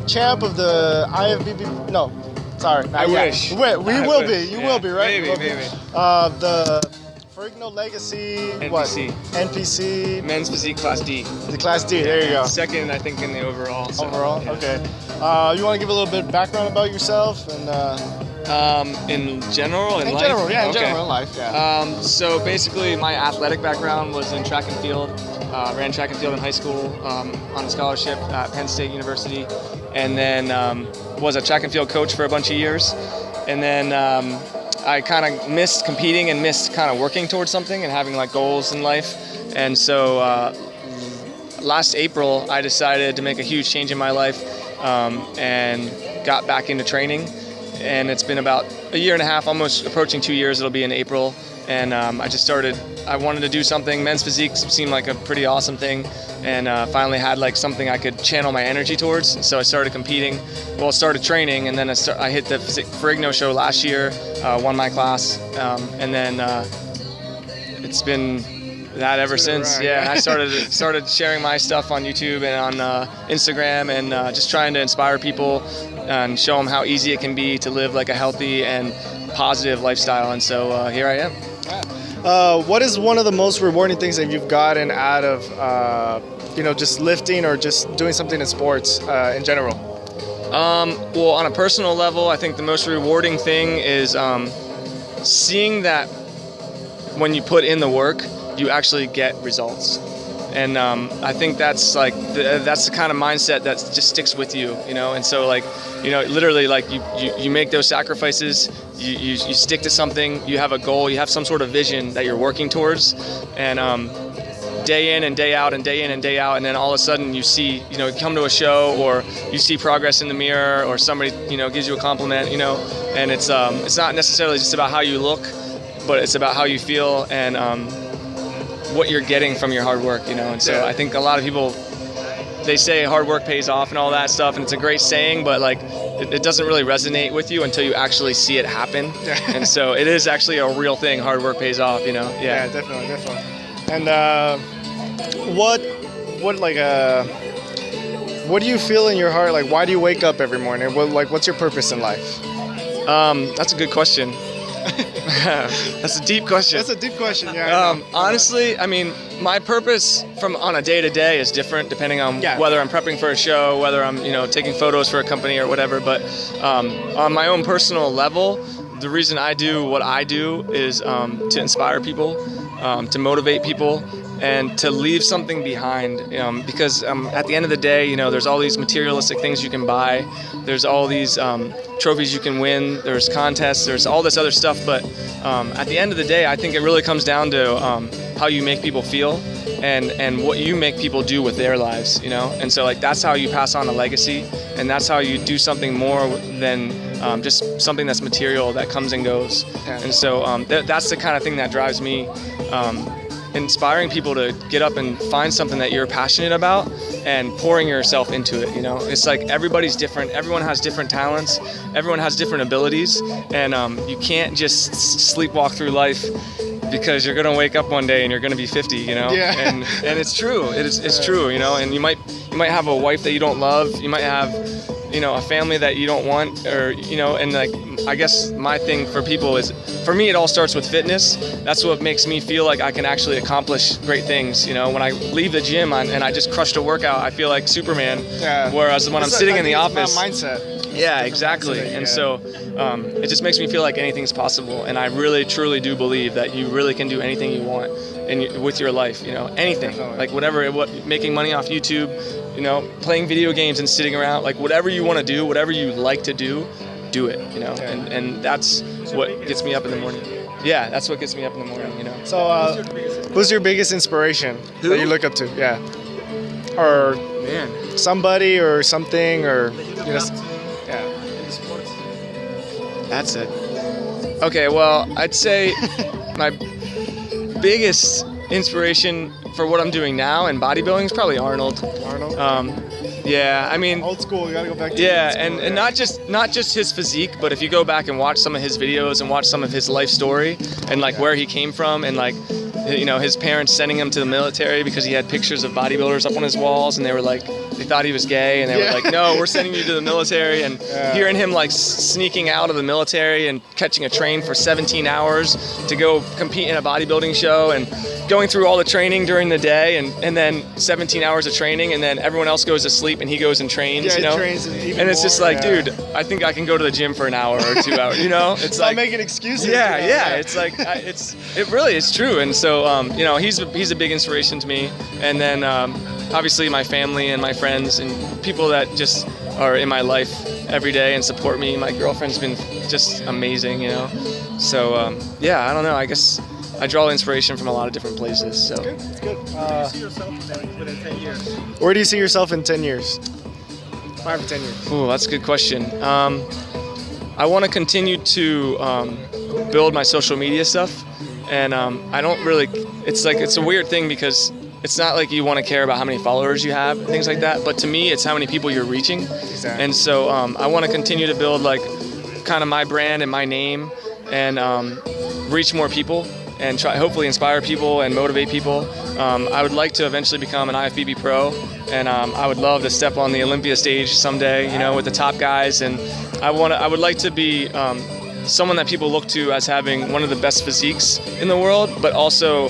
champ of the IFBB. No, sorry. I wish. We will be. You will be, right? Maybe. The Ferrigno Legacy. NPC. What? NPC. Men's Physique Class D. The Class D. There you go. Second, I think, in the overall. So, Overall, yeah. okay. You want to give a little bit of background about yourself and? In general, in life? General, yeah, in Okay. general, in life, yeah. So basically, my athletic background was in track and field. Ran track and field in high school on a scholarship at Penn State University, and then was a track and field coach for a bunch of years. And then I kind of missed competing and missed kind of working towards something and having like goals in life. And so last April, I decided to make a huge change in my life and got back into training. And it's been about a year and a half, almost approaching 2 years. It'll be in April. And I wanted to do something. Men's physique seemed like a pretty awesome thing. And finally had like something I could channel my energy towards. So I started competing, started training, and then I hit the Ferrigno show last year, won my class. And then it's been that ever since. Right. Yeah, I started sharing my stuff on YouTube and on Instagram, and just trying to inspire people and show them how easy it can be to live like a healthy and positive lifestyle. And so here I am. What is one of the most rewarding things that you've gotten out of, just lifting or just doing something in sports in general? Well, on a personal level, I think the most rewarding thing is seeing that when you put in the work, you actually get results. And I think that's like that's the kind of mindset that just sticks with you, And so literally you make those sacrifices, you stick to something, you have a goal, you have some sort of vision that you're working towards, and day in and day out and day in and day out, and then all of a sudden you see, you come to a show or you see progress in the mirror, or somebody gives you a compliment, and it's not necessarily just about how you look, but it's about how you feel and what you're getting from your hard work, And so I think a lot of people, they say hard work pays off and all that stuff, and it's a great saying, but like it doesn't really resonate with you until you actually see it happen. And so it is actually a real thing. Hard work pays off, Yeah, definitely. And what do you feel in your heart? Like, why do you wake up every morning? What's your purpose in life? That's a good question. That's a deep question. That's a deep question, yeah. Honestly, I mean, my purpose on a day-to-day is different depending on whether I'm prepping for a show, whether I'm, taking photos for a company or whatever. But on my own personal level, the reason I do what I do is to inspire people, to motivate people, and to leave something behind, because at the end of the day, there's all these materialistic things you can buy, there's all these trophies you can win, there's contests, there's all this other stuff, but at the end of the day, I think it really comes down to how you make people feel and what you make people do with their lives, and so that's how you pass on a legacy, and that's how you do something more than just something that's material that comes and goes. And so that's the kind of thing that drives me, inspiring people to get up and find something that you're passionate about and pouring yourself into it. It's like everybody's different, everyone has different talents, everyone has different abilities, and you can't just sleepwalk through life because you're gonna wake up one day and you're gonna be 50, Yeah. and it's true, it's true, and you might have a wife that you don't love, you might have a family that you don't want, or and I guess my thing for people is, for me, it all starts with fitness. That's what makes me feel like I can actually accomplish great things. When I leave the gym and I just crushed a workout, I feel like Superman. Yeah. Whereas when I'm sitting in the office, it's about mindset. Yeah, exactly. And so it just makes me feel like anything's possible. And I really, truly do believe that you really can do anything you want with your life. Anything, Definitely. like whatever, making money off YouTube, playing video games and sitting around, like whatever you want to do, whatever you like to do it, and that's what gets me up in the morning. Yeah, that's what gets me up in the morning, So, who's your biggest inspiration that you look up to? Yeah. Or somebody or something, or yeah. That's it. Okay, well, I'd say my biggest inspiration for what I'm doing now in bodybuilding is probably Arnold. Yeah, I mean, old school. You gotta go back to old school, and not just his physique, but if you go back and watch some of his videos and watch some of his life story and where he came from, and you know, his parents sending him to the military because he had pictures of bodybuilders up on his walls, and they were like, they thought he was gay, and they were like, no, we're sending you to the military. And hearing him like sneaking out of the military and catching a train for 17 hours to go compete in a bodybuilding show, and going through all the training during the day, and then 17 hours of training, and then everyone else goes to sleep and he goes and trains, you know? Trains even and it's just more, like, dude, I think I can go to the gym for an hour or 2 hours, you know? It's not like making excuses. Yeah. It's like, it really is true. And so, you know, he's a big inspiration to me. And then, obviously my family and my friends and people that just are in my life every day and support me. My girlfriend's been just amazing, you know? So, yeah, I don't know. I guess I draw inspiration from a lot of different places. So. It's good. Where do you see yourself within 10 years? Where do you see yourself in 10 years? 5 or 10 years? Ooh, that's a good question. I want to continue to build my social media stuff, and I don't really. It's like, it's a weird thing because it's not like you want to care about how many followers you have and things like that. But to me, it's how many people you're reaching. Exactly. And so I want to continue to build like kind of my brand and my name, and reach more people, and try hopefully inspire people and motivate people. I would like to eventually become an IFBB pro, and I would love to step on the Olympia stage someday, you know, with the top guys. And I would like to be someone that people look to as having one of the best physiques in the world, but also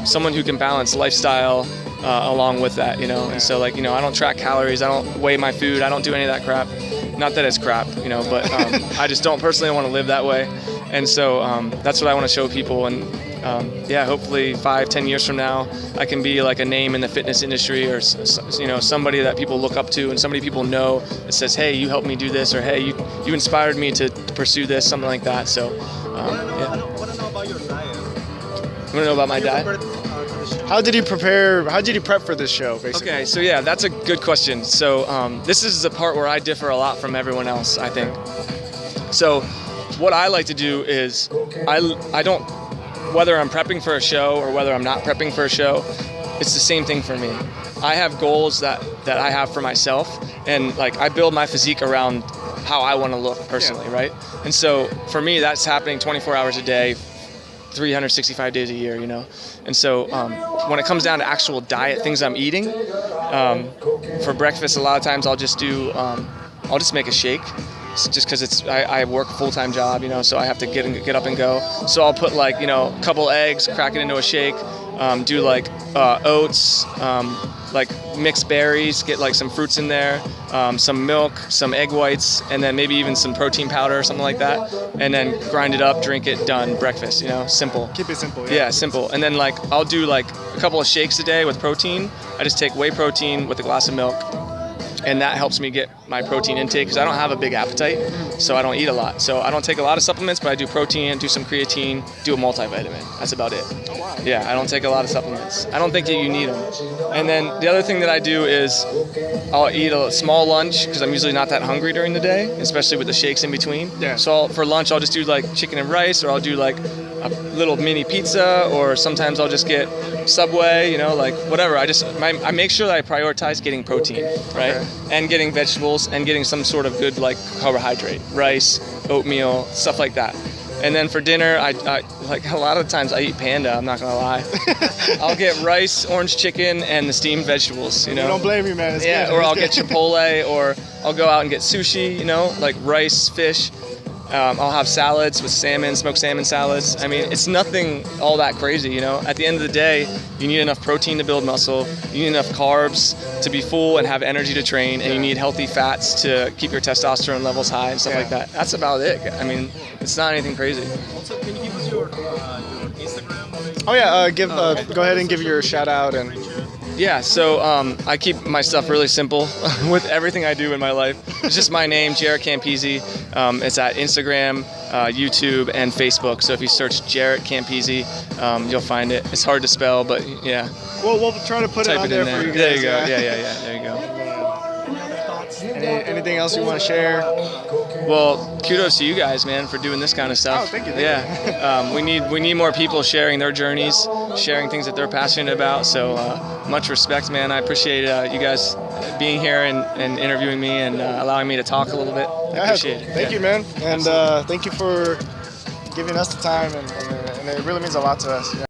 someone who can balance lifestyle along with that, you know. And so, like, you know, I don't track calories, I don't weigh my food, I don't do any of that crap. Not that it's crap, you know, but I just don't personally want to live that way. And so that's what I want to show people. And yeah, hopefully 5-10 years from now, I can be like a name in the fitness industry, or you know, somebody that people look up to and somebody people know that says, hey, you helped me do this, or hey, you inspired me to pursue this, something like that. So yeah. I want to know about your diet. You want to know about my diet? How did you prepare? How did you prep for this show, basically? Okay, so yeah, that's a good question. So this is the part where I differ a lot from everyone else, I think. So what I like to do is I don't, whether I'm prepping for a show or whether I'm not prepping for a show, it's the same thing for me. I have goals that I have for myself, and like I build my physique around how I want to look personally, right? And so for me, that's happening 24 hours a day, 365 days a year, you know? And so when it comes down to actual diet, things I'm eating, for breakfast, a lot of times I'll just make a shake, just because I work a full-time job, you know, so I have to get up and go. So I'll put like, you know, a couple eggs, crack it into a shake, do like oats, like mixed berries, get like some fruits in there, some milk, some egg whites, and then maybe even some protein powder or something like that, and then grind it up, drink it, done, breakfast, you know, simple. Keep it simple. Yeah, simple. And then like I'll do like a couple of shakes a day with protein. I just take whey protein with a glass of milk, and that helps me get my protein intake because I don't have a big appetite, so I don't eat a lot. So I don't take a lot of supplements, but I do protein, do some creatine, do a multivitamin. That's about it. Yeah, I don't take a lot of supplements. I don't think that you need them. And then the other thing that I do is I'll eat a small lunch because I'm usually not that hungry during the day, especially with the shakes in between. Yeah. So for lunch, I'll just do like chicken and rice, or I'll do like a little mini pizza, or sometimes I'll just get Subway, you know, like whatever. I make sure that I prioritize getting protein, right? Okay. And getting vegetables and getting some sort of good like carbohydrate, rice, oatmeal, stuff like that. And then for dinner, I like a lot of times I eat Panda, I'm not gonna lie. I'll get rice, orange chicken, and the steamed vegetables, you know? I don't blame you, man. It's Yeah, good. or It's I'll good. get Chipotle, or I'll go out and get sushi, you know, like rice, fish. I'll have salads with salmon, smoked salmon salads. I mean, it's nothing all that crazy, you know? At the end of the day, you need enough protein to build muscle, you need enough carbs to be full and have energy to train, and you need healthy fats to keep your testosterone levels high and stuff like that. That's about it. I mean, it's not anything crazy. Also, can you give us your Instagram? Oh yeah, go ahead and give your shout out and. Yeah, so I keep my stuff really simple with everything I do in my life. It's just my name, Jaret Campisi. It's at Instagram, YouTube, and Facebook. So if you search Jaret Campisi, you'll find it. It's hard to spell, but yeah. Well, we'll try to put it Type on it there in there. for you guys. There you go. Yeah. Yeah. There you go. Anything else you want to share? Well, kudos to you guys, man, for doing this kind of stuff. Oh, thank you. Yeah, we need more people sharing their journeys, sharing things that they're passionate about. So much respect, man. I appreciate you guys being here and interviewing me and allowing me to talk a little bit. I appreciate it. Thank you, man, and thank you for giving us the time, and it really means a lot to us. Yeah.